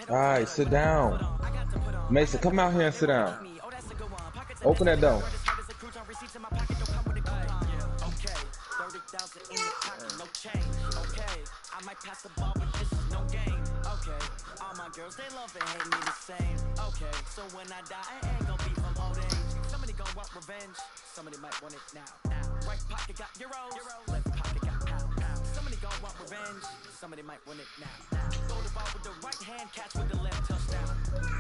All right, sit down. Mason, come out here and sit down. Open that door. I might pass the ball, but this is no game. Okay, all my girls, they love and hate me the same. Okay, so when I die, I ain't gonna be from old age. Somebody gonna want revenge, somebody might want it now. Right pocket got euros, left pocket got pounds. Somebody gonna want revenge, somebody might want it now. Throw the ball with the right hand, catch with the left, touchdown.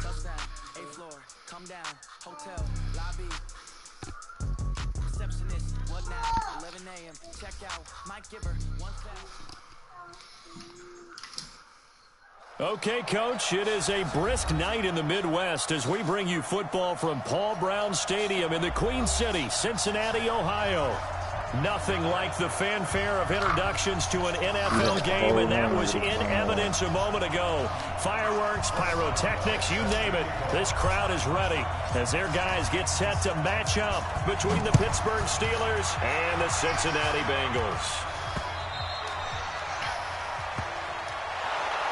Touchdown, 8th floor, come down, hotel, lobby. Receptionist, what now? 11 a.m., check out, Mike Giver, 1 foul. Okay, Coach, it is a brisk night in the Midwest as we bring you football from Paul Brown Stadium in the Queen City, Cincinnati, Ohio. Nothing like the fanfare of introductions to an NFL game, and that was in evidence a moment ago. Fireworks, pyrotechnics, you name it. This crowd is ready as their guys get set to match up between the Pittsburgh Steelers and the Cincinnati Bengals.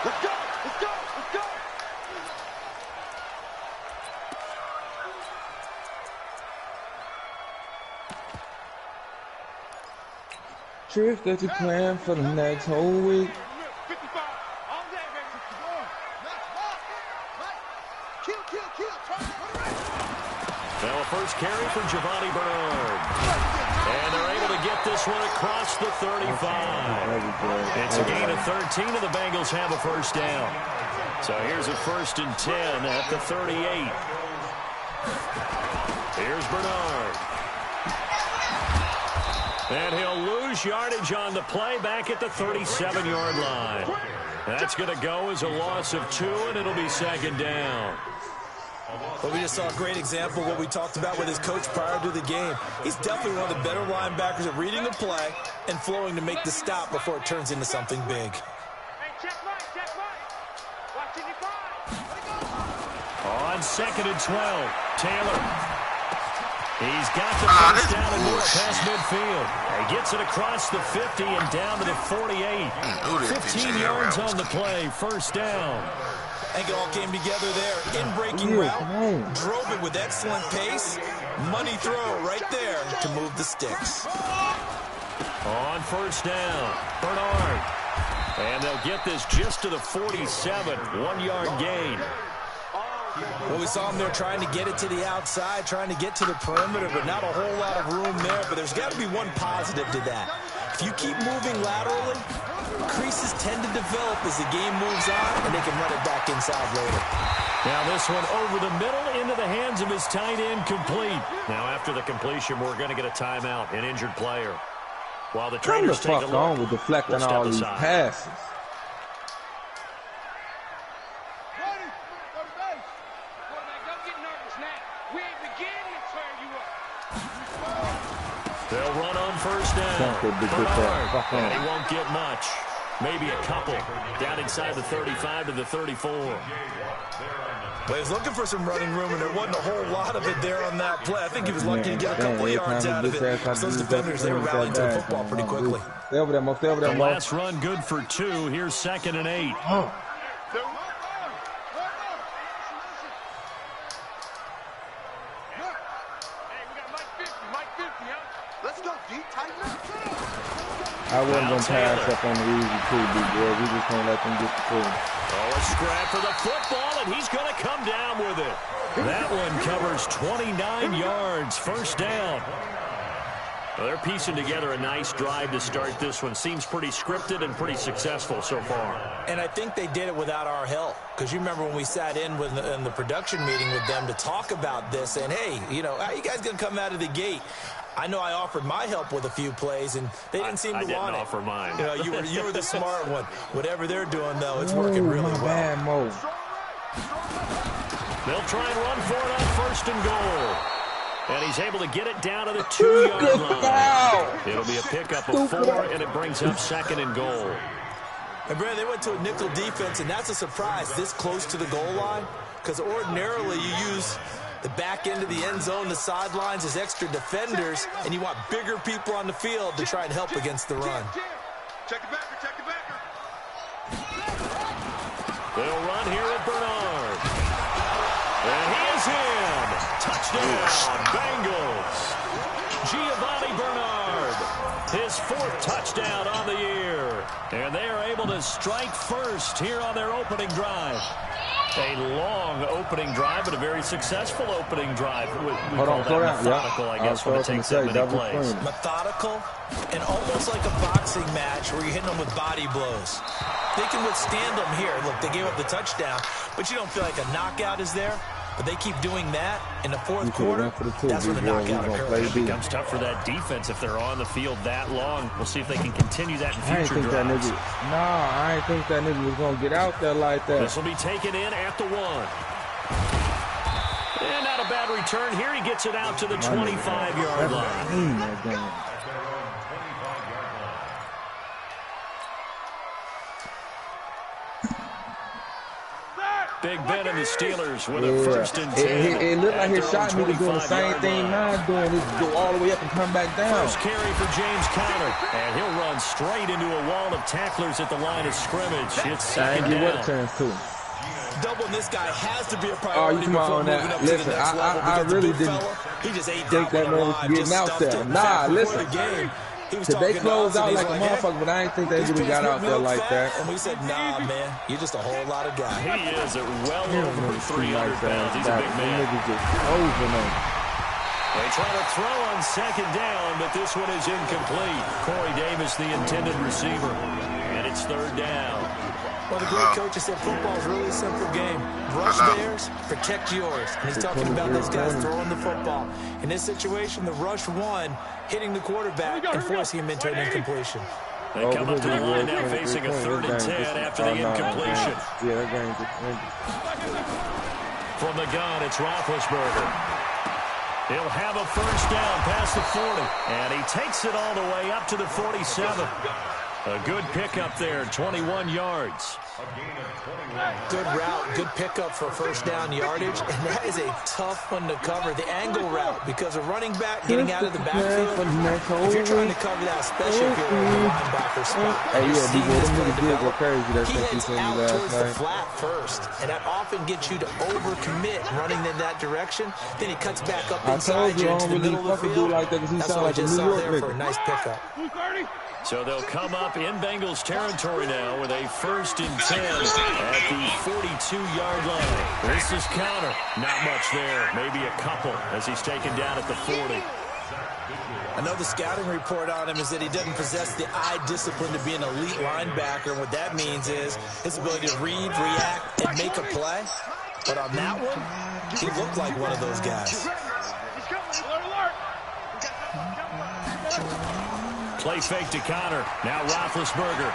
Let's go! Let's go! Let's go! Trick that you plan for the next whole week. 55 all day, baby. Now a first carry for Giovanni Bernard. And they're able to get this one across the 35. It's a gain of 13, and the Bengals have a first down. So here's a 1st and 10 at the 38. Here's Bernard. And he'll lose yardage on the play back at the 37-yard line. That's going to go as a loss of 2, and it'll be 2nd down. Well, we just saw a great example of what we talked about with his coach prior to the game. He's definitely one of the better linebackers at reading the play and flowing to make the stop before it turns into something big. On 2nd and 12, Taylor. He's got the first down and more past midfield. He gets it across the 50 and down to the 48. 15 yards on the play, first down. I think it all came together there. In-breaking route, drove it with excellent pace. Money throw right there to move the sticks. On first down, Bernard. And they'll get this just to the 47, 1-yard gain. Well, we saw him there trying to get it to the outside, trying to get to the perimeter, but not a whole lot of room there. But there's got to be one positive to that. If you keep moving laterally, creases tend to develop as the game moves on, and they can run it back inside later. Now this one over the middle into the hands of his tight end, complete. Now after the completion, we're going to get a timeout, an injured player. While the trainers take a look, on with deflecting all these passes. They'll run on first down. And he won't get much. Maybe a couple. Down inside the 35 to the 34. Well, he was looking for some running room, and there wasn't a whole lot of it there on that play. I think he was lucky to get a couple of yards out of it. Those defenders, they were rallying to the football pretty quickly. The last run good for 2. Here's 2nd and 8. I wasn't going to pass up on the easy too, big boy. We just going to let them get the food. Oh, a scrap for the football, and he's going to come down with it. That one covers 29 yards, first down. Well, they're piecing together a nice drive to start this one. Seems pretty scripted and pretty successful so far. And I think they did it without our help. Because you remember when we sat in the production meeting with them to talk about this, and hey, you know, how are you guys going to come out of the gate? I know I offered my help with a few plays, and they didn't seem to want it. I didn't offer mine. You know, you were the smart one. Whatever they're doing, though, it's working really well. They'll try and run for it on 1st and goal. And he's able to get it down to the 2-yard line. It'll be a pickup of 4, and it brings up 2nd and goal. And, Brad, they went to a nickel defense, and that's a surprise this close to the goal line. Because ordinarily you use The back end of the end zone, the sidelines, is extra defenders, and you want bigger people on the field to try and help against the run. Check it backer, check it backer. They'll run here at Bernard. And he is in. Touchdown, Bengals. Giovanni Bernard, his 4th touchdown on the year. And they are able to strike first here on their opening drive. A long opening drive, but a very successful opening drive. We call that methodical, I guess, when it takes that many plays. Methodical and almost like a boxing match where you're hitting them with body blows. They can withstand them here. Look, they gave up the touchdown, but you don't feel like a knockout is there. But they keep doing that in the 4th quarter. That's when the knockout occurs. It becomes tough for that defense if they're on the field that long. We'll see if they can continue that in future drives. I ain't think that nigga was going to get out there like that. This will be taken in at the 1. And not a bad return. Here he gets it out to the 25-yard line. Big Ben and the Steelers with a 1st and 10. It looked like his shot me to doing the same thing mine's doing. Just go all the way up and come back down. First carry for James Conner. And he'll run straight into a wall of tacklers at the line of scrimmage. It's second down. Doubling this guy has to be a priority before moving up to the next level. I really didn't he just ate think that man was getting out there. Nah, listen. They closed out like a motherfucker, but I didn't think they really got out there like that. And we said, nah, man, you're just a whole lot of guy. He is at well over 300 pounds. He's a big man. They try to throw on second down, but this one is incomplete. Corey Davis, the intended receiver. And it's 3rd down. Well, the great coach has said football is really a simple game. Rush theirs, protect yours. And he's talking about those guys throwing the football. In this situation, the rush one, hitting the quarterback and forcing him into an incompletion. They come up to the line now facing a 3rd and 10 after the incompletion. From the gun, it's Roethlisberger. He'll have a 1st down past the 40. And he takes it all the way up to the 47. A good pickup there, 21 yards. Good route, good pickup for 1st down yardage, and that is a tough one to cover, the angle route, because a running back getting out of the backfield, if you're trying to cover that, especially if you're in the linebacker spot, he heads out towards the flat first, and that often gets you to overcommit running in that direction. Then he cuts back up inside you into the middle of the field. That's what I just saw there for a nice pickup. So they'll come up in Bengals territory now with a 1st and 10 at the 42-yard line. This is Conner. Not much there, maybe a couple as he's taken down at the 40. I know the scouting report on him is that he doesn't possess the eye discipline to be an elite linebacker. What that means is his ability to read, react, and make a play. But on that one, he looked like one of those guys. Play fake to Conner. Now Roethlisberger.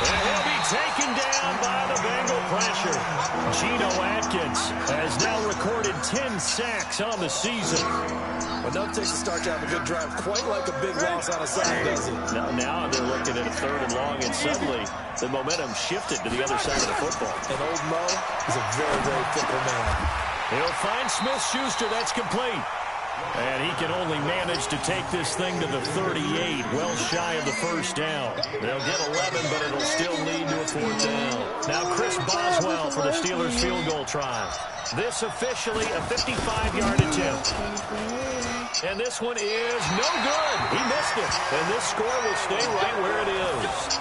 And he'll be taken down by the Bengal pressure. Geno Atkins has now recorded 10 sacks on the season. Well, no takes to start to have a good drive. Quite like a big loss on a sack, does it? Now they're looking at a 3rd and long, and suddenly the momentum shifted to the other side of the football. And old Mo is a very, very fickle man. He'll find Smith-Schuster. That's complete. And he can only manage to take this thing to the 38, well shy of the 1st down. They'll get 11, but it'll still lead to a 4th down. Now Chris Boswell for the Steelers field goal try. This officially a 55-yard attempt. And this one is no good. He missed it. And this score will stay right where it is.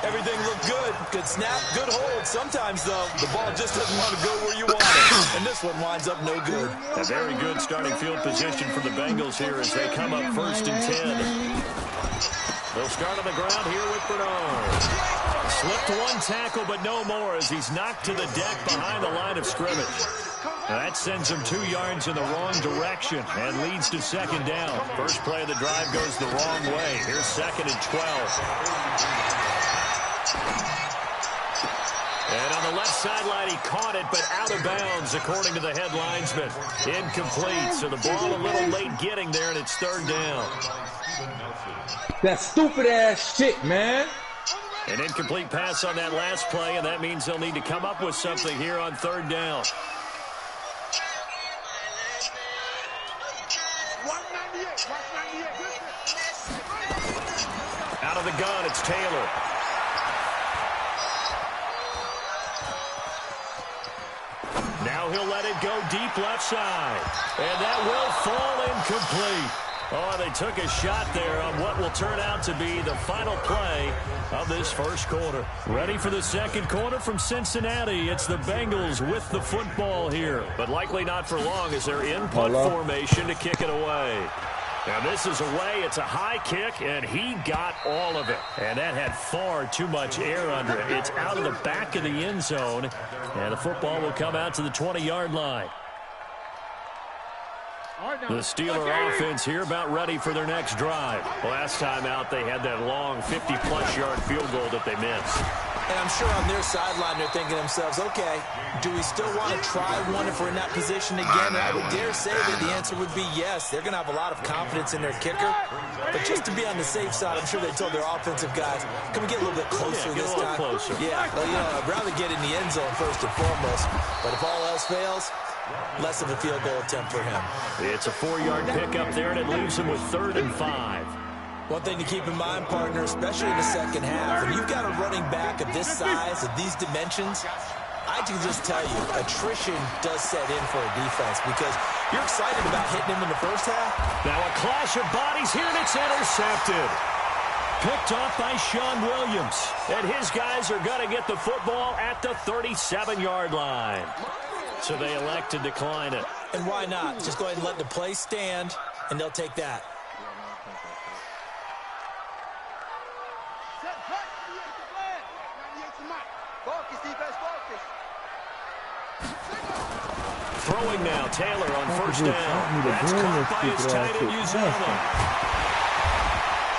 Everything looked good. Good snap, good hold. Sometimes, though, the ball just doesn't want to go where you want it. And this one winds up no good. A very good starting field position for the Bengals here as they come up 1st and 10. They'll start on the ground here with Bernard. Slipped one tackle, but no more as he's knocked to the deck behind the line of scrimmage. Now that sends him 2 yards in the wrong direction and leads to 2nd down. First play of the drive goes the wrong way. Here's 2nd and 12. And on the left sideline, he caught it, but out of bounds, according to the head linesman. Incomplete, so the ball a little late getting there, and it's 3rd down. That stupid-ass shit, man. An incomplete pass on that last play, and that means they'll need to come up with something here on 3rd down. Out of the gun, it's Taylor. Now he'll let it go deep left side. And that will fall incomplete. Oh, they took a shot there on what will turn out to be the final play of this first quarter. Ready for the second quarter from Cincinnati. It's the Bengals with the football here. But likely not for long as they're in punt formation to kick it away. Now this is away. It's a high kick, and he got all of it. And that had far too much air under it. It's out of the back of the end zone, and the football will come out to the 20-yard line. The Steeler offense here about ready for their next drive. Last time out, they had that long 50-plus yard field goal that they missed. And I'm sure on their sideline they're thinking to themselves, okay, do we still want to try one if we're in that position again? And I would dare say that the answer would be yes. They're going to have a lot of confidence in their kicker. But just to be on the safe side, I'm sure they told their offensive guys, can we get a little bit closer this time? Closer. Yeah, well, I'd rather get in the end zone first and foremost. But if all else fails, less of a field goal attempt for him. It's a 4-yard pickup there, and it leaves him with 3rd and 5. One thing to keep in mind, partner, especially in the second half, when you've got a running back of this size, of these dimensions, I can just tell you, attrition does set in for a defense because you're excited about hitting him in the first half. Now a clash of bodies here, and it's intercepted. Picked off by Sean Williams. And his guys are going to get the football at the 37-yard line. So they elect to decline it. And why not? Just go ahead and let the play stand, and they'll take that. Throwing now, Taylor on first down. That's caught by his tight end, Uzomah.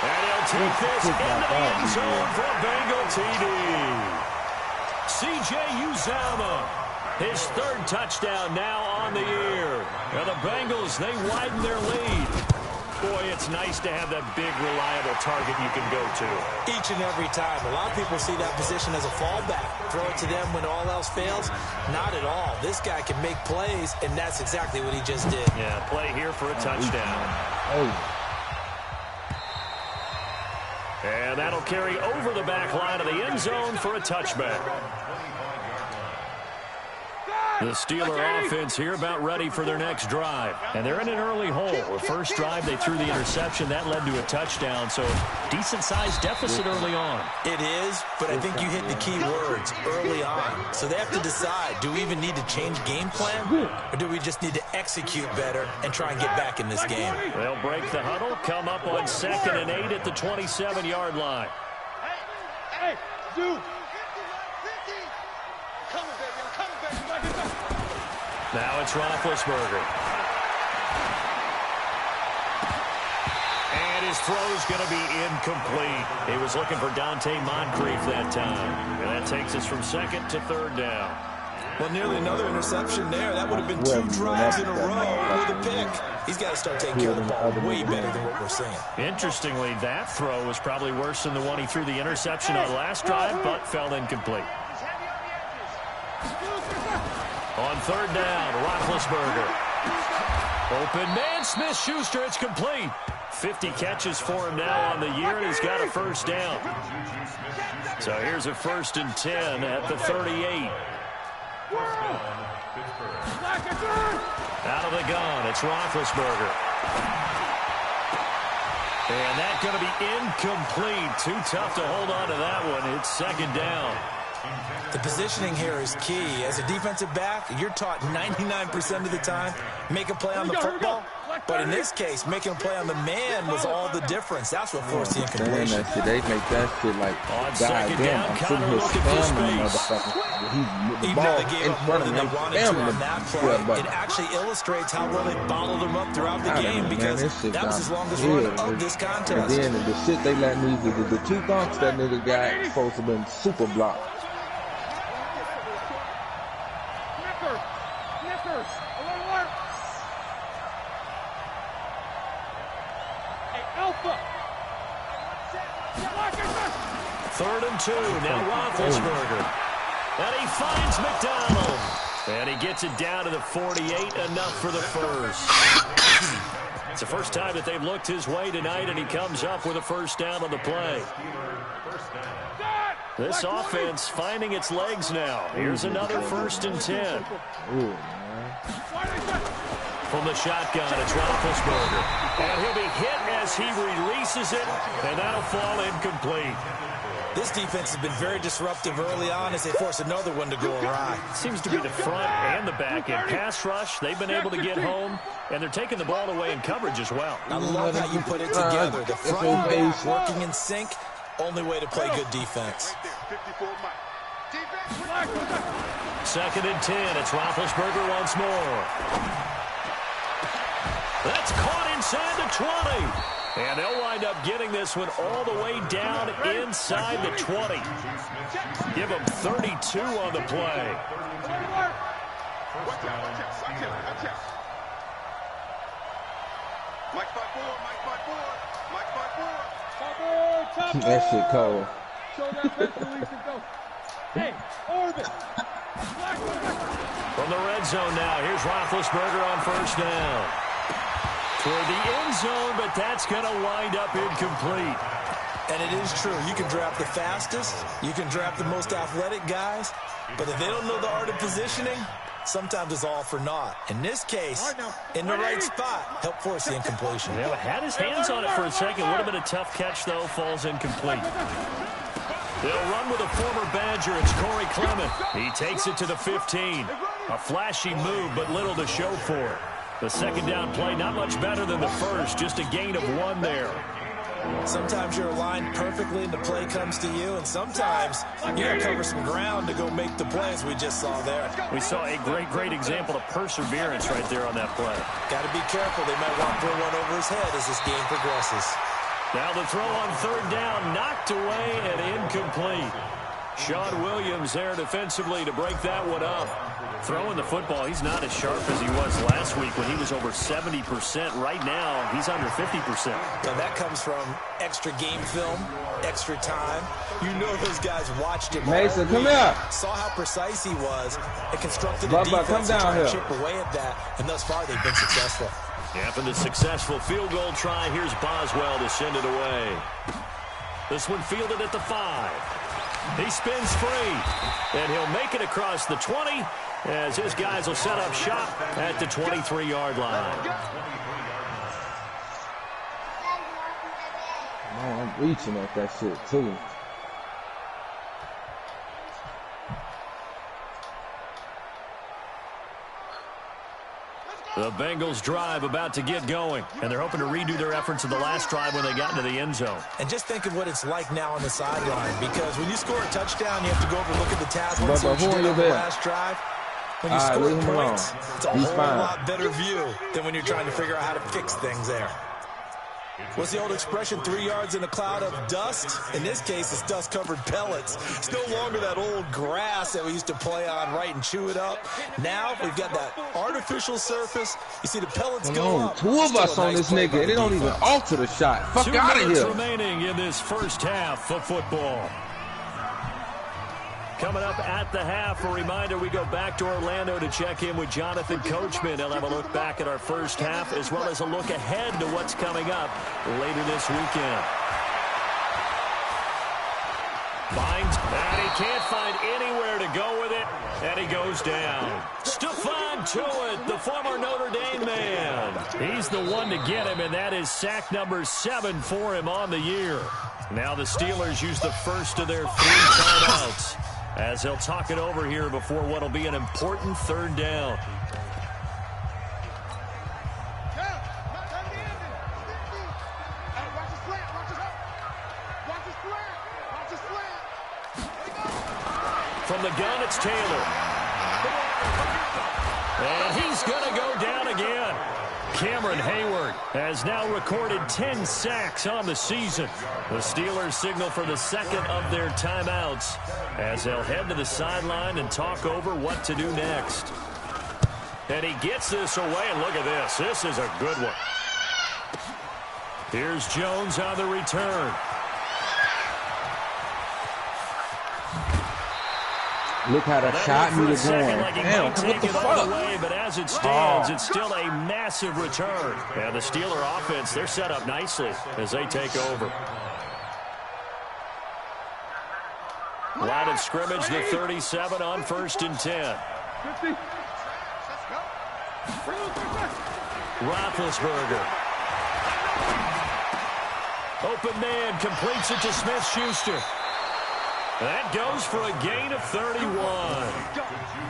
And he'll take this into the end zone for a Bengal TD. C.J. Uzomah, his 3rd touchdown now on the year. And the Bengals, they widen their lead. Boy, it's nice to have that big, reliable target you can go to. Each and every time. A lot of people see that position as a fallback. Throw it to them when all else fails. Not at all. This guy can make plays, and that's exactly what he just did. Yeah, play here for a touchdown. And that'll carry over the back line of the end zone for a touchback. The Steeler offense here about ready for their next drive. And they're in an early hole. The first drive, they threw the interception. That led to a touchdown. So decent-sized deficit early on. It is, but I think you hit the key words, early on. So they have to decide, do we even need to change game plan? Or do we just need to execute better and try and get back in this game? They'll break the huddle, come up on 2nd and 8 at the 27-yard line. Hey, dude. Now it's Roethlisberger. And his throw's going to be incomplete. He was looking for Dante Moncrief that time. And that takes us from 2nd to 3rd down. Well, nearly another interception there. That would have been 2 drives in a row with a pick. He's got to start taking care of the ball way better than what we're seeing. Interestingly, that throw was probably worse than the one he threw the interception on last drive, but fell incomplete. On 3rd down, Roethlisberger. Open man, Smith-Schuster, it's complete. 50 catches for him now on the year, and he's got a first down. So here's a 1st and 10 at the 38. Out of the gun, it's Roethlisberger. And that's going to be incomplete. Too tough to hold on to that one. It's 2nd down. The positioning here is key. As a defensive back, you're taught 99% of the time, make a play on the football. But in this case, making a play on the man was all the difference. That's what forced the incompletion. They make that shit like, goddamn, I'm sitting here spamming motherfucker. Even though they gave up more than they wanted to on that play, it actually illustrates how well they bottled them up throughout the game because that was his longest run of this contest. And then the shit they let me do, the 2 dunks that nigga got supposed to have been super blocked. Third and 2, now Roethlisberger. And he finds McDonald. And he gets it down to the 48, enough for the first. It's the first time that they've looked his way tonight, and he comes up with a first down on the play. This offense finding its legs now. Here's another 1st and 10. From the shotgun, it's Roethlisberger. And he'll be hit as he releases it, and that'll fall incomplete. This defense has been very disruptive early on as they force another one to go awry. Seems to be the front and the back end. Pass rush, they've been able to get home, and they're taking the ball away in coverage as well. I love how you put it together. The front and back working in sync, only way to play good defense. 2nd and 10, it's Roethlisberger once more. That's caught inside the 20. And they'll wind up getting this one all the way down inside the 20. Give them 32 on the play. That shit cold. From the red zone now, here's Roethlisberger on 1st down. Toward the end zone, but that's going to wind up incomplete. And it is true. You can draft the fastest. You can draft the most athletic guys. But if they don't know the art of positioning, sometimes it's all for naught. In this case, in the right spot, help force the incompletion. Yeah, had his hands on it for a second. Would have been a tough catch, though. Falls incomplete. They'll run with a former Badger. It's Corey Clement. He takes it to the 15. A flashy move, but little to show for it. The 2nd down play, not much better than the first. Just a gain of 1 there. Sometimes you're aligned perfectly and the play comes to you, and sometimes you got to cover some ground to go make the plays we just saw there. We saw a great example of perseverance right there on that play. Got to be careful. They might want to throw one over his head as this game progresses. Now the throw on 3rd down, knocked away and incomplete. Sean Williams there defensively to break that one up. Throwing the football, he's not as sharp as he was last week when he was over 70%. Right now, he's under 50%. Now that comes from extra game film, extra time. You know those guys watched him. Mason, come here. Saw how precise he was and constructed a defense come down to here. chip away at that. And thus far, they've been successful. After the successful field goal try, here's Boswell to send it away. This one fielded at the 5. He spins free, and he'll make it across the 20 as his guys will set up shop at the 23-yard line. Oh, I'm reaching at that shit, too. The Bengals drive about to get going, and they're hoping to redo their efforts in the last drive when they got into the end zone. And just think of what it's like now on the sideline, because when you score a touchdown, you have to go over and look at the tablet. But See what you did on the there? last drive. When you score points, it's a whole lot better view than when you're trying to figure out how to fix things there. What's the old expression, 3 yards in a cloud of dust? In this case, it's dust-covered pellets. It's no longer that old grass that we used to play on, right, and chew it up. Now we've got that artificial surface. You see the pellets go up. 2 of us on this nigga. They don't even alter the shot. Fuck out of here. 2 minutes remaining in this first half of football. Coming up at the half, a reminder, we go back to Orlando to check in with Jonathan Coachman. He'll have a look back at our first half as well as a look ahead to what's coming up later this weekend. Finds, and he can't find anywhere to go with it, and he goes down. Stephon Tuitt, the former Notre Dame man. He's the one to get him, and that is sack number 7 for him on the year. Now the Steelers use the first of their 3 timeouts, as they'll talk it over here before what will be an important 3rd down. From the gun, it's Taylor. And he's going to go down again. Cameron Hayward has now recorded 10 sacks on the season. The Steelers signal for the 2nd of their timeouts as they'll head to the sideline and talk over what to do next. And he gets this away, and look at this. This is a good one. Here's Jones on the return. Look how the shot me to going. Like Damn, what the fuck? Way, but as it stands, it's still a massive return. And the Steeler offense, they're set up nicely as they take over. Line of scrimmage, the 37 on 1st and 10. Roethlisberger. Open man, completes it to Smith-Schuster. That goes for a gain of 31.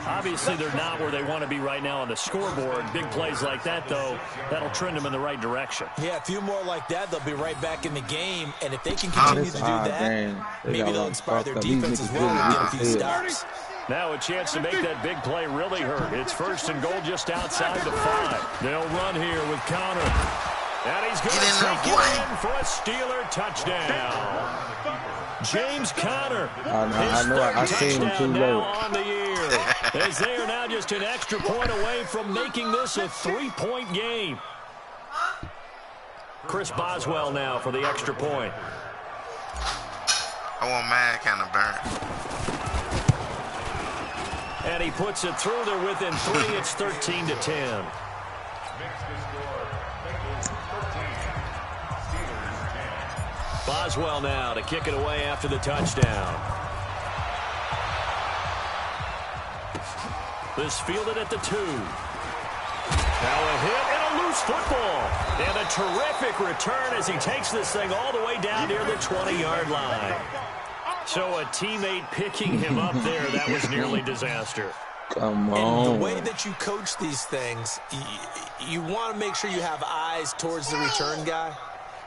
Obviously, they're not where they want to be right now on the scoreboard. Big plays like that, though, that'll trend them in the right direction. Yeah, a few more like that, they'll be right back in the game. And if they can continue to do that, maybe they'll inspire their defense as well and get a few stops. Now a chance to make that big play really hurt. It's 1st and goal just outside the 5. They'll run here with Connor. And he's going to take it in for a Steeler touchdown. James Conner, I seen him too low. On the year, as they are now just an extra point away from making this a 3-point game. Chris Boswell now for the extra point. I want mine kind of burnt. And he puts it through. They're within 3. It's 13-10. Boswell now to kick it away after the touchdown. This fielded at the 2. Now a hit and a loose football. And a terrific return as he takes this thing all the way down near the 20-yard line. So a teammate picking him up there, that was nearly disaster. Come on. And the way that you coach these things, you want to make sure you have eyes towards the return guy,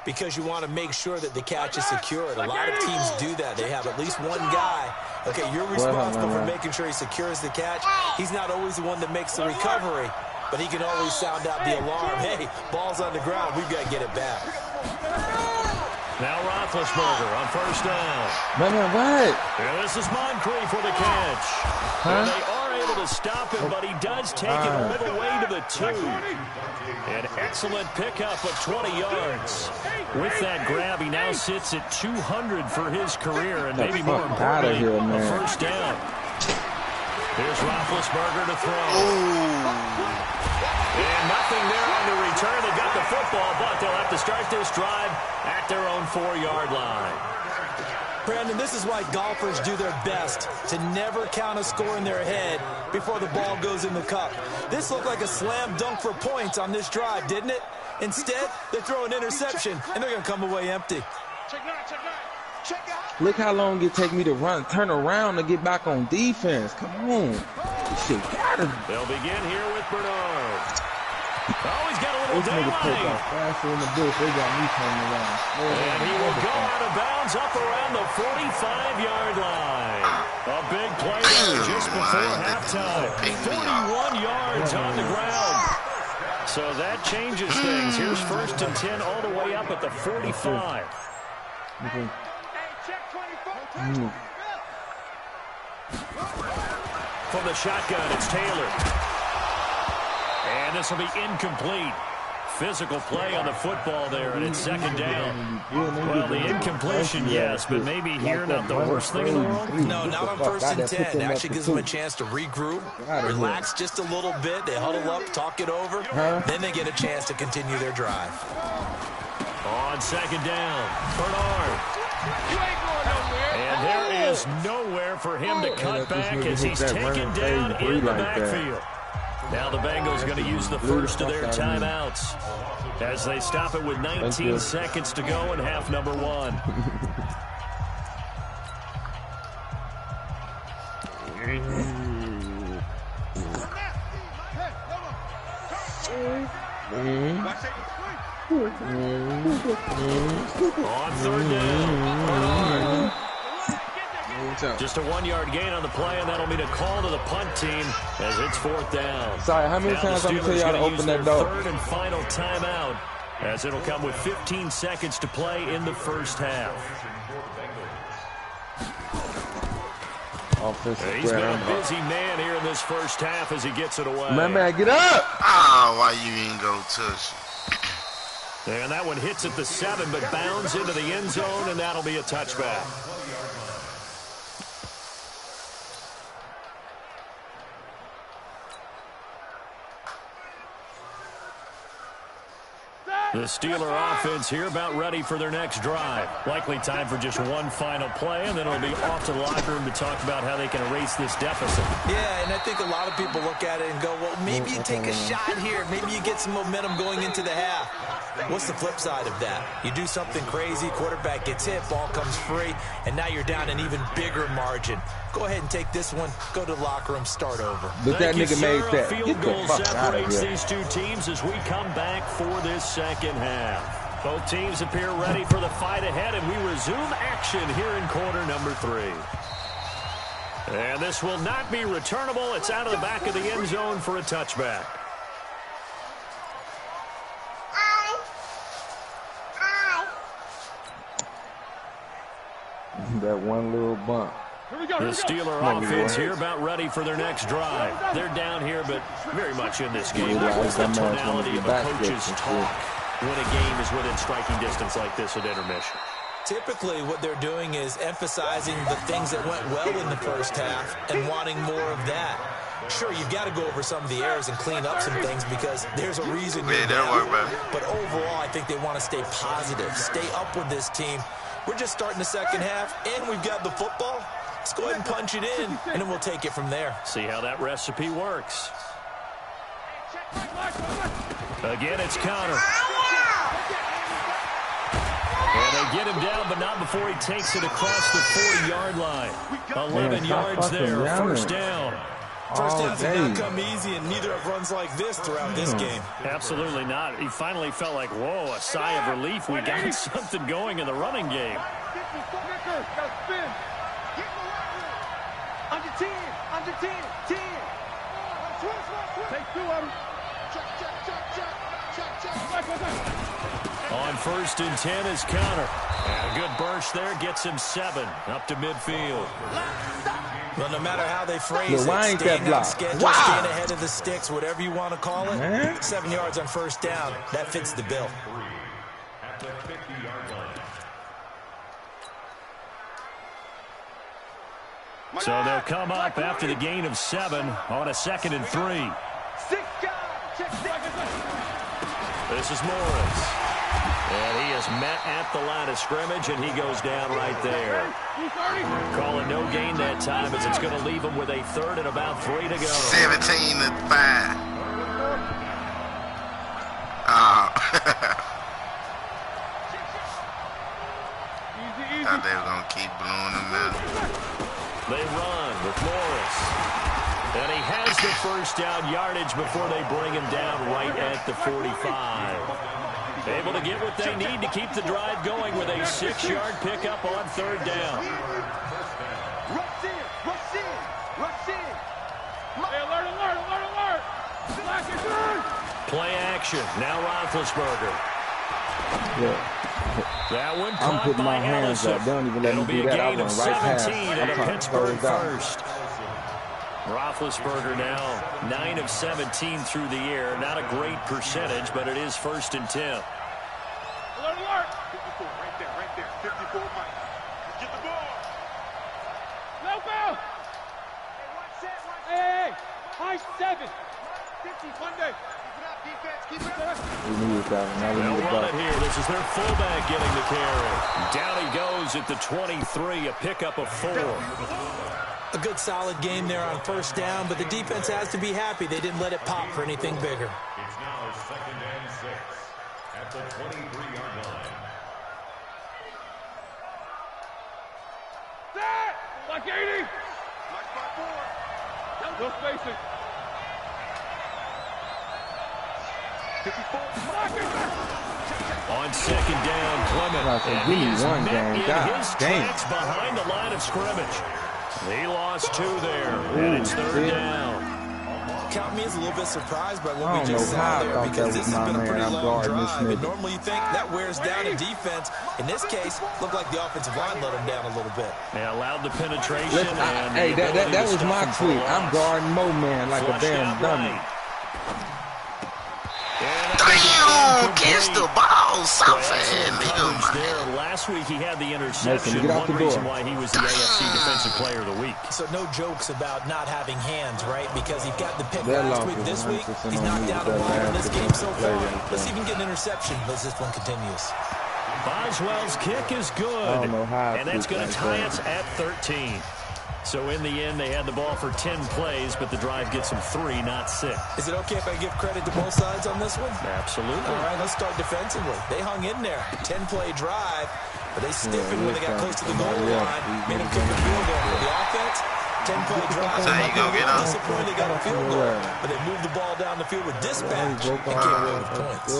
because you want to make sure that the catch is secured. A lot of teams do that. They have at least one guy. Okay, you're responsible for making sure he secures the catch. He's not always the one that makes the recovery, but he can always sound out the alarm. Hey, ball's on the ground. We've got to get it back. Now Roethlisberger on 1st down. Man, what? And this is Moncrief for the catch. And they are able to stop him, but he does take it all the way to the 2. An excellent pickup of 20 yards. With that grab, he now sits at 200 for his career, and maybe more importantly, a 1st down. Here's Roethlisberger to throw. And nothing there on the return. They got the football, but they'll have to start this drive at their own 4-yard line. Brandon, this is why golfers do their best to never count a score in their head before the ball goes in the cup. This looked like a slam dunk for points on this drive, didn't it? Instead, they throw an interception, and they're going to come away empty. Look how long it take me to turn around to get back on defense. Come on. This shit got him. They'll begin here with Bernard. Oh, he's got a little daylight. Faster in the bush. They got me turning around. And he will go out of bounds up around the 45-yard line. A big play there just before halftime. 41 yards on the ground. So that changes things. Here's 1st and 10 all the way up at the 45. From the shotgun, it's Taylor. And this will be incomplete. Physical play on the football there, and it's 2nd down. Well, the incompletion, yes, but maybe here not the worst thing in the world? No, not on 1st and 10. It actually gives them a chance to regroup, relax just a little bit. They huddle up, talk it over, then they get a chance to continue their drive. On 2nd down, Bernard. And there is nowhere for him to cut back as he's taken down in the backfield. Now the Bengals going to use the first of their timeouts as they stop it with 19 seconds to go in half number 1. On 3rd down. Just a 1-yard gain on the play, and that'll mean a call to the punt team as it's 4th down. Sorry, how many times I'm going to tell y'all to open that door? 3rd and final timeout as it'll come with 15 seconds to play in the first half. He's been a busy man here in this first half as he gets it away. Man, get up! Oh, why you ain't go touch it? And that one hits at the 7, but bounds into the end zone, and that'll be a touchback. The Steeler offense here about ready for their next drive. Likely time for just one final play, and then it'll be off to the locker room to talk about how they can erase this deficit. Yeah, and I think a lot of people look at it and go, well, maybe you take a shot here. Maybe you get some momentum going into the half. What's the flip side of that? You do something crazy, quarterback gets hit, ball comes free, and now you're down an even bigger margin. Go ahead and take this one, go to the locker room, start over. But that nigga made that. Field goal separates these two teams as we come back for this second half. Both teams appear ready for the fight ahead, and we resume action here in quarter number 3. And this will not be returnable. It's out of the back of the end zone for a touchback. That one little bump. The Steeler offense here about ready for their next drive. They're down here, but very much in this game. What's the tonality of a coach's talk when a game is within striking distance like this at intermission? Typically, what they're doing is emphasizing the things that went well in the first half and wanting more of that. Sure, you've got to go over some of the errors and clean up some things because there's a reason you're down. But overall, I think they want to stay positive, stay up with this team. We're just starting the second half, and we've got the football. Let's go ahead and punch it in, and then we'll take it from there. See how that recipe works. Again, it's Connor. And they get him down, but not before he takes it across the 40-yard line. 11 yards there, first down. First downs have not come easy, and neither have runs like this throughout this game. Absolutely not. He finally felt like, whoa, a sigh of relief. We got something going in the running game. Under 10, 10. Take 2 of them. On first and 10 is Connor. And a good burst there gets him 7 up to midfield. Well, no matter how they phrase it, staying on schedule, staying ahead of the sticks, whatever you want to call it, 7 yards on first down, that fits the bill. So they'll come up after the gain of 7 on a 2nd and 3. This is Morris. And he is met at the line of scrimmage, and he goes down right there. Call it no gain that time as it's going to leave him with a 3rd and about 3 to go. 17-5. Thought they were going to keep blowing them out. They run with Morris. And he has the first down yardage before they bring him down right at the 45. Able to get what they need to keep the drive going with a 6-yard pickup on 3rd down. Rush in. Hey, alert. Play action. Now Roethlisberger. Yeah. That one I'm caught putting by my hands Allison. up. Don't even let It'll me be do a that. I gain of went right past. 17 and a I'm Pittsburgh out. first. Roethlisberger now 9 of 17 through the air. Not a great percentage, but it is 1st and 10. Alert. 54, right there. 54, Mike. Get the ball. No foul. Hey, high 7. 50, Monday. We needed that one. Now we They'll need run that. it here. This is their fullback getting the carry. Down he goes at the 23, a pickup of 4. A good solid game there on first down, but the defense has to be happy they didn't let it pop for anything bigger. It's now 2nd and 6 at the 23-yard line. Set! Like 80! Like 5-4. No spacing. 54. On 2nd down, Clement. Give And me he is one met game. in God his damn. tracks behind the line of scrimmage. He lost 2 there, and it's 3rd down. Count me as a little bit surprised by I what we don't just know how saw I there thought because that this was has my been a pretty man. I'm long guarding this drive. And nigga. normally you think that wears down a defense. In this case, looked like the offensive line let him down a little bit. They allowed the penetration. Listen, and hey, the ability that to was stuff my him for tweet. a I'm loss. guarding Mo Man like a Flushed damn out dummy. right. Damn, catch the ball, so soft and nigga, there. Last week he had the interception. Get out the One door. reason why he was the AFC Defensive Player of the Week. So no jokes about not having hands, right? Because he got the pick They're last long week. for This the week, emphasis he's on knocked me down with a that lot in last this game so play far. right Let's there. even get an interception as this one continues. Boswell's kick is good. I don't know how And that's going to tie us at 13. So in the end, they had the ball for 10 plays, but the drive gets them 3, not 6. Is it okay if I give credit to both sides on this one? Absolutely. All right, let's start defensively. They hung in there. 10-play drive, but they stiffened when they got close to the goal line. Made them kick the field goal. For the offense, 10-play drive. There you go, get up. Disappointed they got a field goal, but they moved the ball down the field with dispatch and came away with points.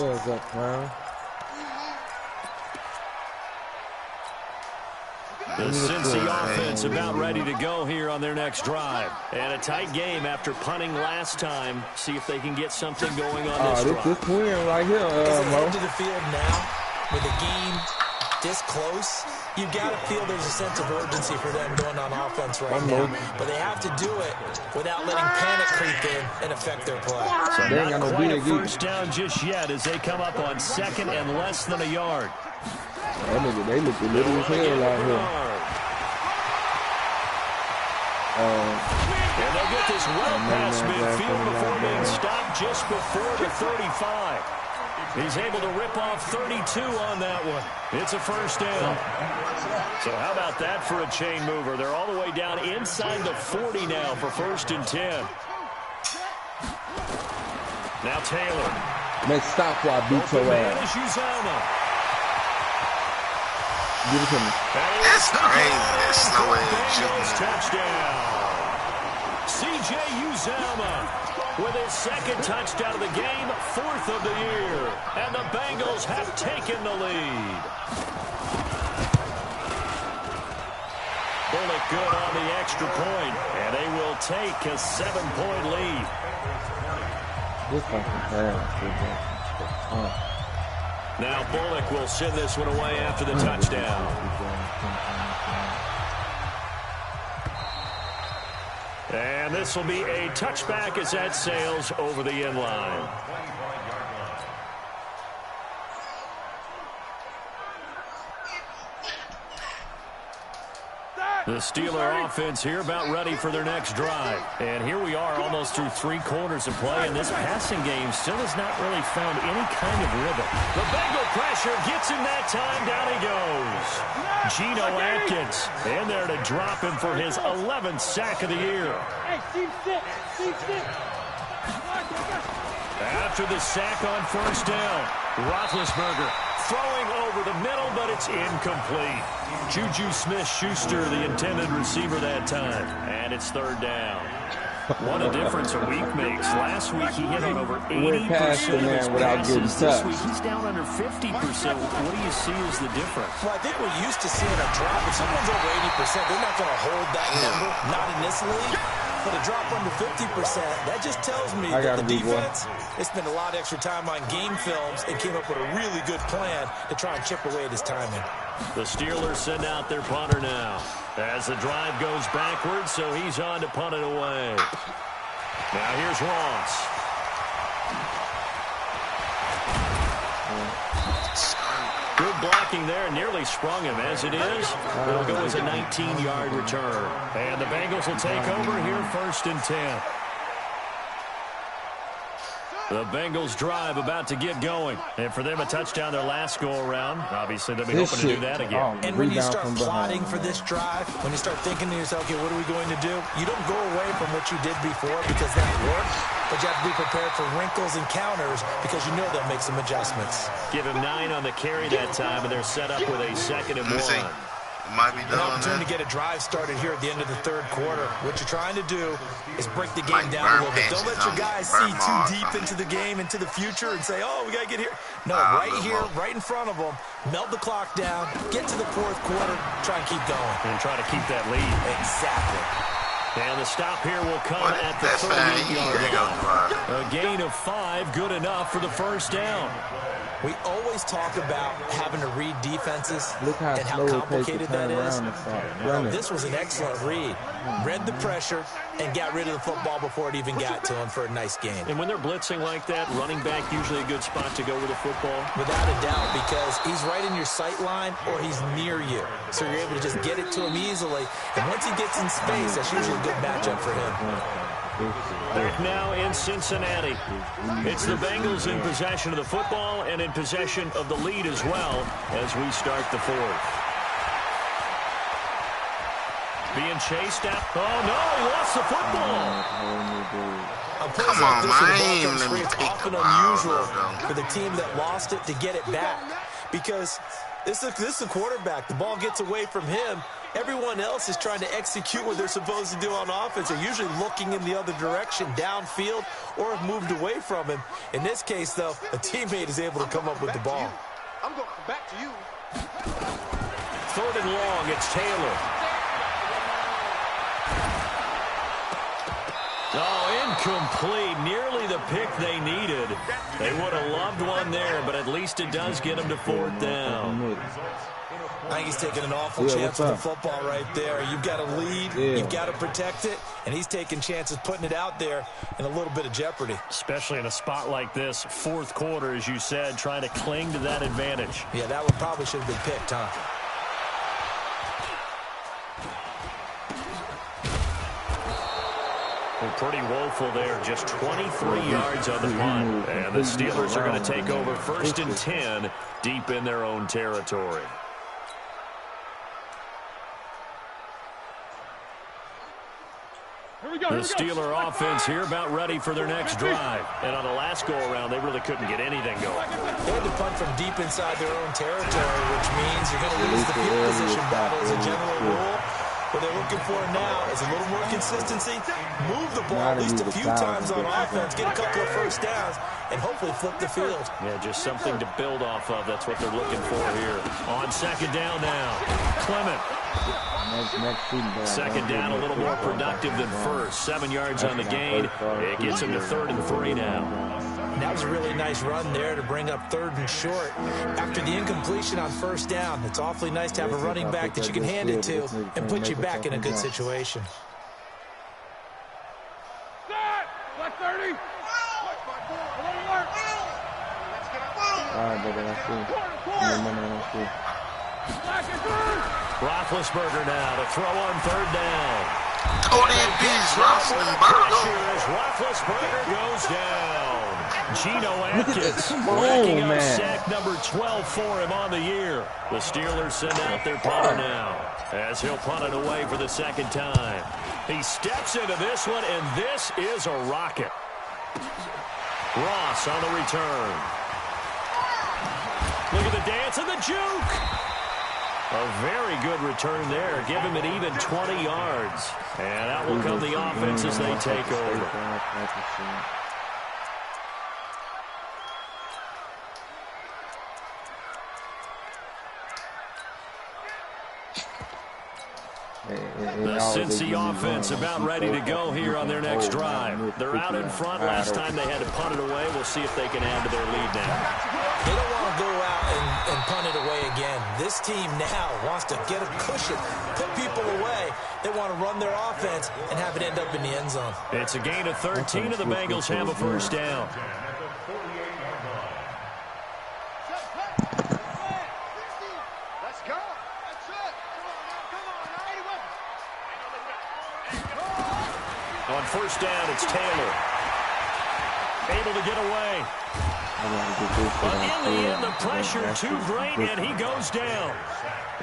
The Cincy offense about ready to go here on their next drive. And a tight game after punting last time. See if they can get something going on this drive. This win right here, As they Mo. head to the field now, with the game this close, you got to feel there's a sense of urgency for them going on offense right now. But they have to do it without letting panic creep in and affect their play. So They ain't got not no quite a big either. first down just yet as they come up on 2nd and less than a yard. They look little as hell out here. And they'll get this well past midfield before being stopped just before the 35. He's able to rip off 32 on that one. It's a first down. So how about that for a chain mover? They're all the way down inside the 40 now for 1st and 10. Now Taylor. Make stop while I beat your ass. Is Uzama. Give it to me. That's crazy. That's no way of shooting. Touchdown. C.J. Uzama with his 2nd touchdown of the game, 4th of the year. And the Bengals have taken the lead. Bullock good on the extra point, and they will take a 7-point lead. This fucking pass. Now Bullock will send this one away after the touchdown. And this will be a touchback as that sails over the end line. The Steeler offense here about ready for their next drive. And here we are almost through 3 quarters of play, and this passing game still has not really found any kind of rhythm. The Bengal pressure gets him that time. Down he goes. Geno Atkins in there to drop him for his 11th sack of the year. After the sack on first down, Roethlisberger throwing over the middle, but it's incomplete. Juju Smith-Schuster, the intended receiver that time. And it's 3rd down. What a difference a week makes. Last week he hit on over 80% of his passes. This week he's down under 50%. What do you see as the difference? Well, I think we're used to seeing a drop. If someone's over 80%, they're not going to hold that number. Not in this league. But a drop under 50%, that just tells me that the defense has spent a lot of extra time on game films and came up with a really good plan to try and chip away at his timing. The Steelers send out their punter now as the drive goes backwards, so he's on to punt it away. Now here's Ross. Good blocking there, nearly sprung him. As it is, it'll go as a 19-yard return. And the Bengals will take over here 1st and 10. The Bengals drive about to get going. And for them, a touchdown their last go-around. Obviously, they'll be hoping to do that again. And when you start plotting for this drive, when you start thinking to yourself, okay, what are we going to do? You don't go away from what you did before because that worked. But you have to be prepared for wrinkles and counters because you know they'll make some adjustments. Give him 9 on the carry that time, and they're set up with a 2nd and 1. Might be done. An opportunity to get a drive started here at the end of the 3rd quarter. What you're trying to do is break the game down a little bit. Don't let your guys see too deep into the game, into the future, and say, oh, we got to get here. No, right here, right in front of them, melt the clock down, get to the 4th quarter, try and keep going. And try to keep that lead. Exactly. And the stop here will come at the 38-yard line. A gain of 5, good enough for the first down. We always talk about having to read defenses and how complicated that is. Well, this was an excellent read. Read the pressure, and got rid of the football before it even got to him for a nice gain. And when they're blitzing like that, running back usually a good spot to go with the football? Without a doubt, because he's right in your sight line or he's near you. So you're able to just get it to him easily. And once he gets in space, that's usually a good matchup for him. Back now in Cincinnati. It's the Bengals in possession of the football and in possession of the lead as well as we start the fourth. Being chased out. Oh, no, he lost the football. Come on, man. Let me pick often the unusual ball, for the team that lost it to get it back. Because this is a quarterback. The ball gets away from him. Everyone else is trying to execute what they're supposed to do on offense. They're usually looking in the other direction, downfield, or have moved away from him. In this case, though, a teammate is able to come up with the ball. I'm going back to you. 3rd and long, it's Taylor. Oh, incomplete. Nearly the pick they needed. They would have loved one there, but at least it does get them to 4th down. I think he's taking an awful chance with the football right there. You've got to lead, you've got to protect it, and he's taking chances putting it out there in a little bit of jeopardy. Especially in a spot like this, 4th quarter, as you said, trying to cling to that advantage. Yeah, that one probably should have been picked, huh? Pretty woeful there, just 23 yards on the punt. And the Steelers are going to take over 1st and 10 deep in their own territory. The Steeler offense here about ready for their next drive. And on the last go-around, they really couldn't get anything going. They had to punt from deep inside their own territory, which means you're going to lose the field position battle as a general rule. What they're looking for now is a little more consistency, move the ball at least a few times on offense, get a couple of first downs, and hopefully flip the field. Yeah, just something to build off of. That's what they're looking for here. On 2nd down now, Clement. 2nd down, a little more productive than 1st. 7 yards on the gain. It gets him to 3rd and 3 now. That was a really nice run there to bring up 3rd and short. After the incompletion on 1st down, it's awfully nice to have a running back that you can hand it to and put you back in a good situation. Black 30. Roethlisberger now to throw on 3rd down. Roethlisberger goes down. Geno Atkins racking up sack number 12 for him on the year. The Steelers send out their punter now as he'll punt it away for the 2nd time. He steps into this one, and this is a rocket. Ross on the return. Look at the dance and the juke. A very good return there. Give him an even 20 yards. And out will come the offense as they take over. The Cincy offense about ready to go here on their next drive. They're out in front. Last time they had to punt it away. We'll see if they can add to their lead now. They don't want to go out and punt it away again. This team now wants to get a cushion, put people away. They want to run their offense and have it end up in the end zone. It's a gain of 13, and the Bengals have a 1st down. On 1st down, it's Taylor. Able to get away. But in the end, the pressure too great, and he goes down.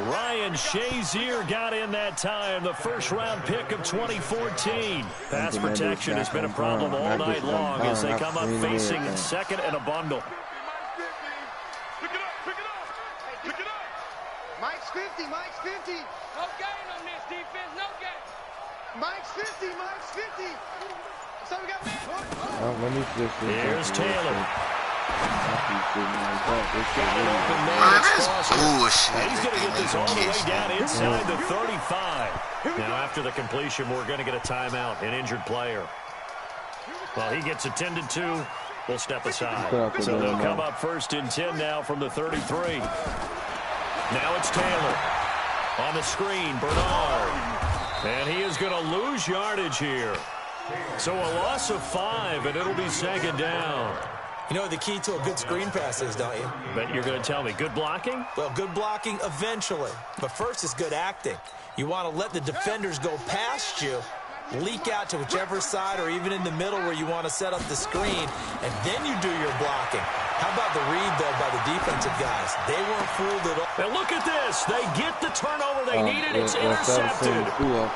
Ryan Shazier got in that time, the 1st-round pick of 2014. Pass protection has been a problem all night long as they come up facing 2nd and a bundle. Pick it up. Mike's 50. No gain on this defense. No gain. Mike's 50. So we got Here's Taylor. That's bullshit. He's going to get this all the way down inside the 35. Now, after the completion, we're going to get a timeout, an injured player. Well, he gets attended to. We'll step aside. So they'll come up 1st and 10 now from the 33. Now it's Taylor. On the screen, Bernard. And he is going to lose yardage here. So a loss of 5, and it'll be second down. You know what the key to a good screen pass is, don't you? But you're going to tell me, good blocking? Well, good blocking eventually. But first is good acting. You want to let the defenders go past you, leak out to whichever side or even in the middle where you want to set up the screen, and then you do your blocking. How about the read, though, by the defensive guys? They weren't fooled at all. And look at this. They get the turnover they needed. It's intercepted.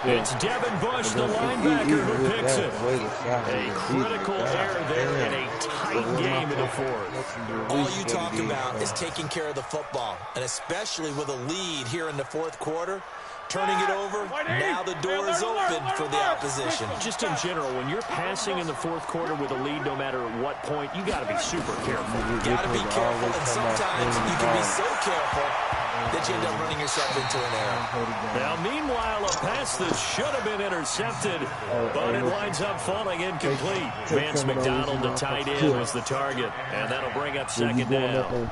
It's Devin Bush, the linebacker, who picks it. A critical error there in a tight game in the fourth. All you talk about is taking care of the football, and especially with a lead here in the fourth quarter. Turning it over, now the door is open for the opposition. Just in general, when you're passing in the fourth quarter with a lead, no matter at what point, you got to be super careful. You got to be careful, and sometimes you can be so careful that you end up running yourself into an error. Now, meanwhile, a pass that should have been intercepted, but it winds up falling incomplete. Vance McDonald, the tight end, was the target, and that'll bring up second down.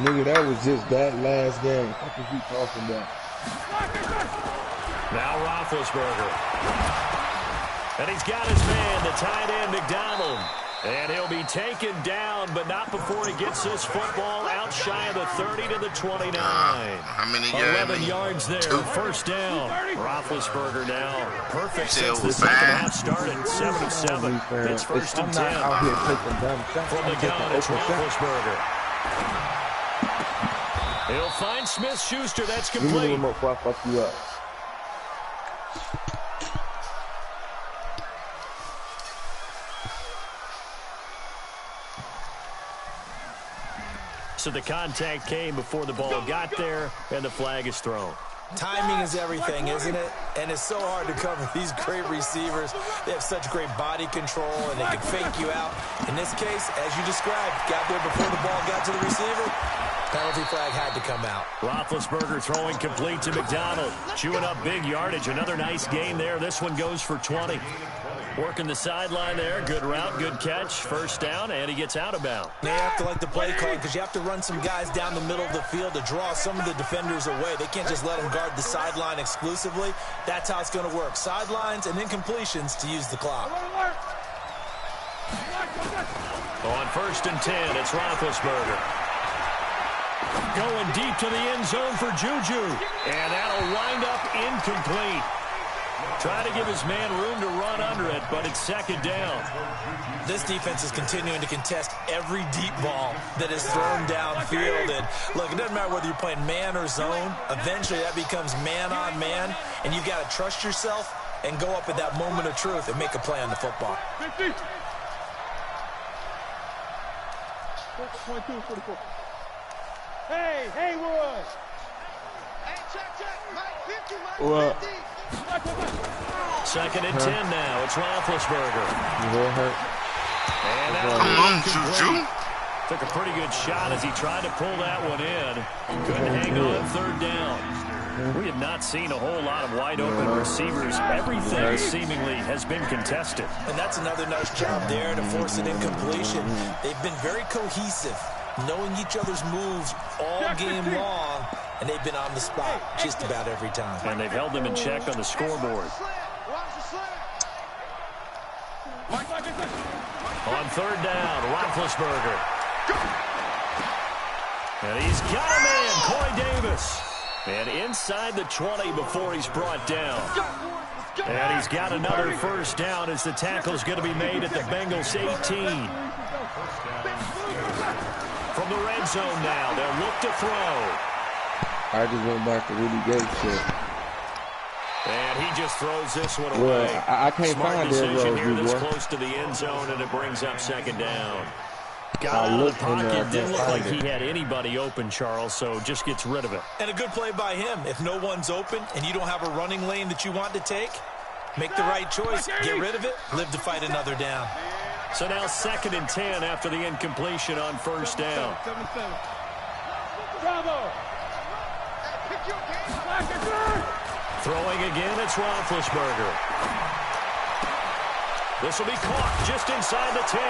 Nigga, that was just that last game. What was he talking about? Now Roethlisberger. And he's got his man, the tight end, McDonald. And he'll be taken down, but not before he gets this football out shy of the 30 to the 29. How many 11 yards there, first down. Roethlisberger now. Perfect since the second half started, 7-7. It's first and 10. From the gun, it's Roethlisberger. He'll find Smith-Schuster. That's complete. So the contact came before the ball got there, and the flag is thrown. Timing is everything, isn't it? And it's so hard to cover these great receivers. They have such great body control, and they can fake you out. In this case, as you described, got there before the ball got to the receiver. Penalty flag had to come out. Roethlisberger throwing complete to McDonald. Chewing up big yardage. Another nice gain there. This one goes for 20. Working the sideline there. Good route, good catch. First down, and he gets out of bounds. They have to like the play call because you have to run some guys down the middle of the field to draw some of the defenders away. They can't just let them guard the sideline exclusively. That's how it's going to work. Sidelines and incompletions to use the clock. On first and 10, it's Roethlisberger. Going deep to the end zone for Juju. And that'll wind up incomplete. Trying to give his man room to run under it, but it's second down. This defense is continuing to contest every deep ball that is thrown downfield. And look, it doesn't matter whether you're playing man or zone. Eventually that becomes man on man, and you've got to trust yourself and go up at that moment of truth and make a play on the football. 22-44. Hey, Haywood! Hey, check. Mike 50, Mike 50. Second and 10 now. It's Roethlisberger. And come on, Juju. Took a pretty good shot as he tried to pull that one in. Couldn't hang on third down. We have not seen a whole lot of wide open receivers. Everything seemingly has been contested. And that's another nice job there to force an incompletion. They've been very cohesive, knowing each other's moves all game long, and they've been on the spot just about every time. And they've held them in check on the scoreboard. On third down, Roethlisberger. And he's got a man, Corey Davis. And inside the 20 before he's brought down. And he's got another first down as the tackle's going to be made at the Bengals 18. From the red zone now, they'll look to throw. I just went back to Rudy Gates shit. And he just throws this one away. Well, I can't find that decision here road, this close to the end zone, and it brings up second down. Got out of the pocket. Didn't look like he had anybody open, Charles, so just gets rid of it. And a good play by him. If no one's open and you don't have a running lane that you want to take, make the right choice. Get rid of it. Live to fight another down. So now second and 10 after the incompletion on first down. Throwing again, it's Roethlisberger. This will be caught just inside the 10.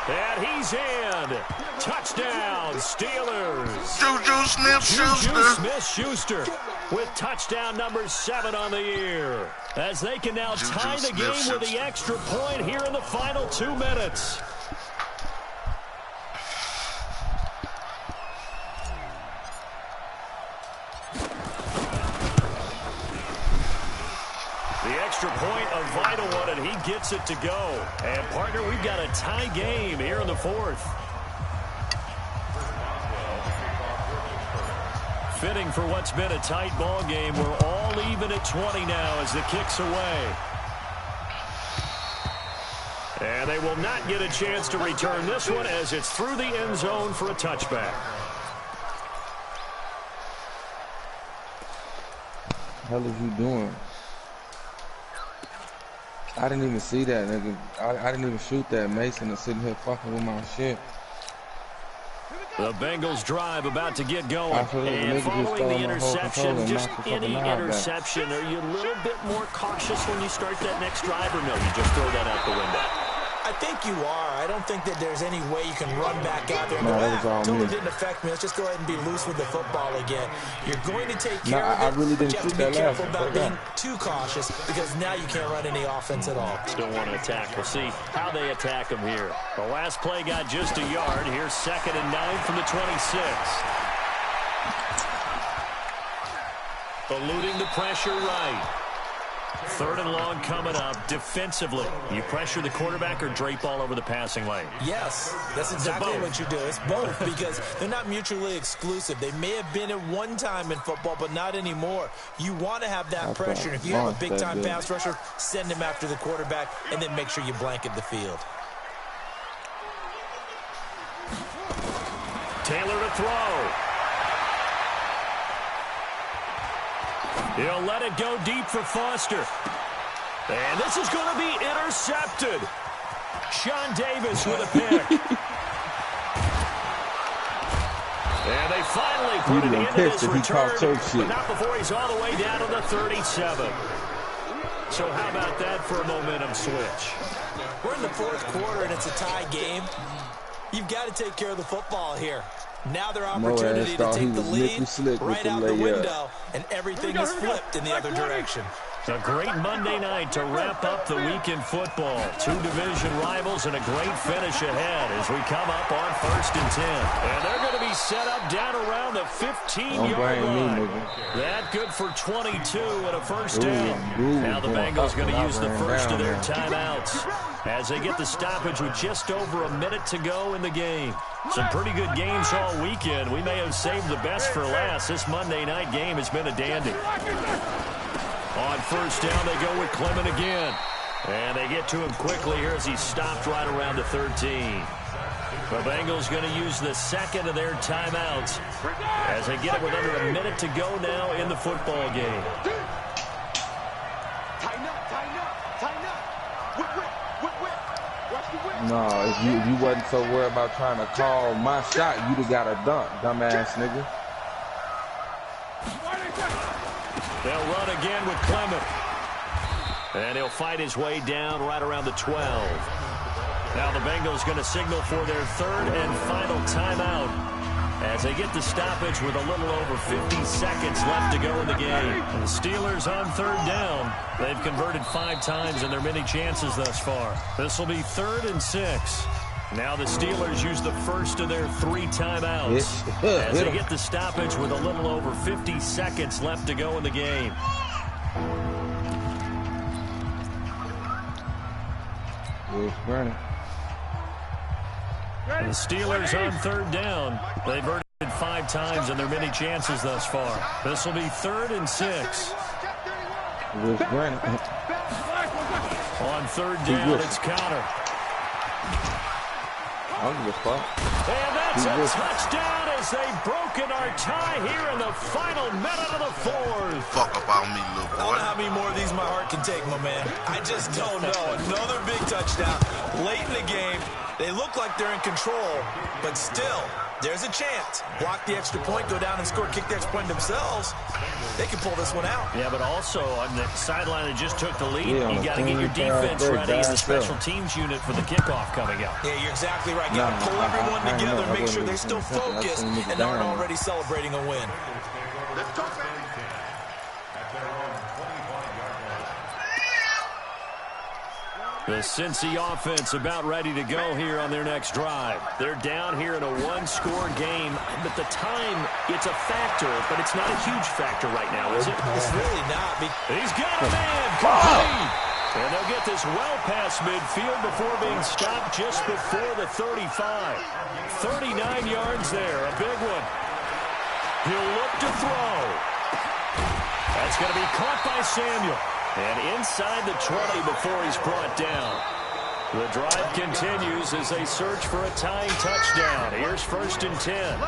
And he's in. Touchdown, Steelers. Juju Smith-Schuster. Juju Smith-Schuster with touchdown number 7 on the year. As they can now tie the game with the extra point here in the final 2 minutes. The extra point, a vital one, and he gets it to go. And, partner, we've got a tie game here in the 4th. Fitting for what's been a tight ball game. We're all even at 20 now as the kick's away. And they will not get a chance to return this one as it's through the end zone for a touchback. What the hell is you doing? I didn't even see that, nigga. I didn't even shoot that. Mason is sitting here fucking with my shit. The Bengals drive about to get going. And following the interception, just any interception, are you a little bit more cautious when you start that next drive, or no, you just throw that out the window? I think you are. I don't think that there's any way you can run back out there and go, totally didn't affect me. Let's just go ahead and be loose with the football again. You're going to take care of it, really but you have to be careful about being too cautious because now you can't run any offense at all. Still want to attack. We'll see how they attack them here. The last play got just a yard. Here's 2nd and 9 from the 26. Eluding the pressure right. 3rd and long coming up. Defensively, you pressure the quarterback or drape all over the passing lane? Yes, that's exactly what you do. It's both because they're not mutually exclusive. They may have been at one time in football, but not anymore. You want to have that pressure. And if you have a big-time pass rusher, send him after the quarterback, and then make sure you blanket the field. Taylor to throw. He'll let it go deep for Foster. And this is going to be intercepted. Sean Davis with a pick. And they finally put it into this return, but not before he's all the way down to the 37. So how about that for a momentum switch? We're in the 4th quarter, and it's a tie game. You've got to take care of the football here. Now their opportunity to take the lead right out the window, and everything is flipped in the other direction. A great Monday night to wrap up the week in football. 2 division rivals and a great finish ahead as we come up on 1st and 10. And they're going to be set up down around the 15-yard line. That good for 22 and a first down. Now the Bengals going to use the first of their timeouts as they get the stoppage with just over a minute to go in the game. Some pretty good games all weekend. We may have saved the best for last. This Monday night game has been a dandy. On 1st down, they go with Clement again. And they get to him quickly here as he stopped right around the 13. The Bengals going to use the 2nd of their timeouts as they get it with under a minute to go now in the football game. No, if you wasn't so worried about trying to call my shot, you'd have got a dunk, dumbass nigga. They'll run again with Clement. And he'll fight his way down right around the 12. Now the Bengals going to signal for their 3rd and final timeout as they get the stoppage with a little over 50 seconds left to go in the game. And the Steelers on 3rd down. They've converted 5 times in their many chances thus far. This will be 3rd and 6. Now the Steelers use the first of their 3 timeouts as they get the stoppage with a little over 50 seconds left to go in the game. The Steelers on 3rd down. They've converted 5 times in their many chances thus far. This will be 3rd and 6. On 3rd down, it's Connor. And that's a touchdown as they've broken our tie here in the final minute of the 4th. Fuck about me, little boy. I don't know how many more of these my heart can take, my man. I just don't know. Another big touchdown late in the game. They look like they're in control, but still, There's a chance. Block the extra point, go down and score, kick the extra point themselves. They can pull this one out. Yeah, but also on the sideline that just took the lead, you got to get your defense ready as a special teams unit for the kickoff coming up. Yeah, you're exactly right. You got to pull everyone together and make sure they're still focused and aren't already celebrating a win. Let's talk about it. The Cincy offense about ready to go here on their next drive. They're down here in a one-score game. But the time, it's a factor, but it's not a huge factor right now, is it? It's really not. He's got a man. Complete. And they'll get this well past midfield before being stopped just before the 35. 39 yards there, a big one. He'll look to throw. That's going to be caught by Samuel. And inside the 20 before he's brought down. The drive continues as they search for a tying touchdown. Here's 1st and 10.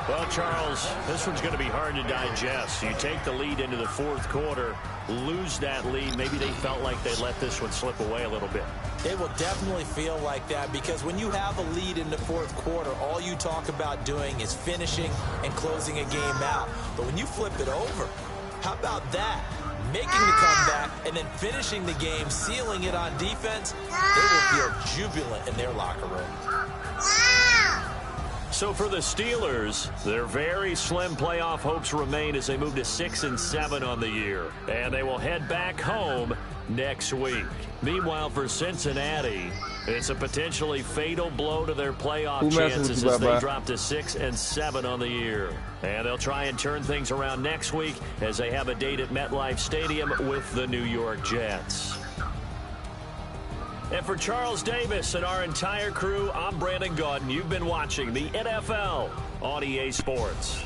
Well, Charles, this one's going to be hard to digest. You take the lead into the 4th quarter, lose that lead. Maybe they felt like they let this one slip away a little bit. It will definitely feel like that because when you have a lead in the 4th quarter, all you talk about doing is finishing and closing a game out. But when you flip it over, how about that? Making the comeback and then finishing the game, sealing it on defense, they will feel jubilant in their locker room. So for the Steelers, their very slim playoff hopes remain as they move to 6-7 on the year. And they will head back home next week. Meanwhile, for Cincinnati, it's a potentially fatal blow to their playoff chances as they drop to 6-7 on the year. And they'll try and turn things around next week as they have a date at MetLife Stadium with the New York Jets. And for Charles Davis and our entire crew, I'm Brandon Gaudin. You've been watching the NFL on EA Sports.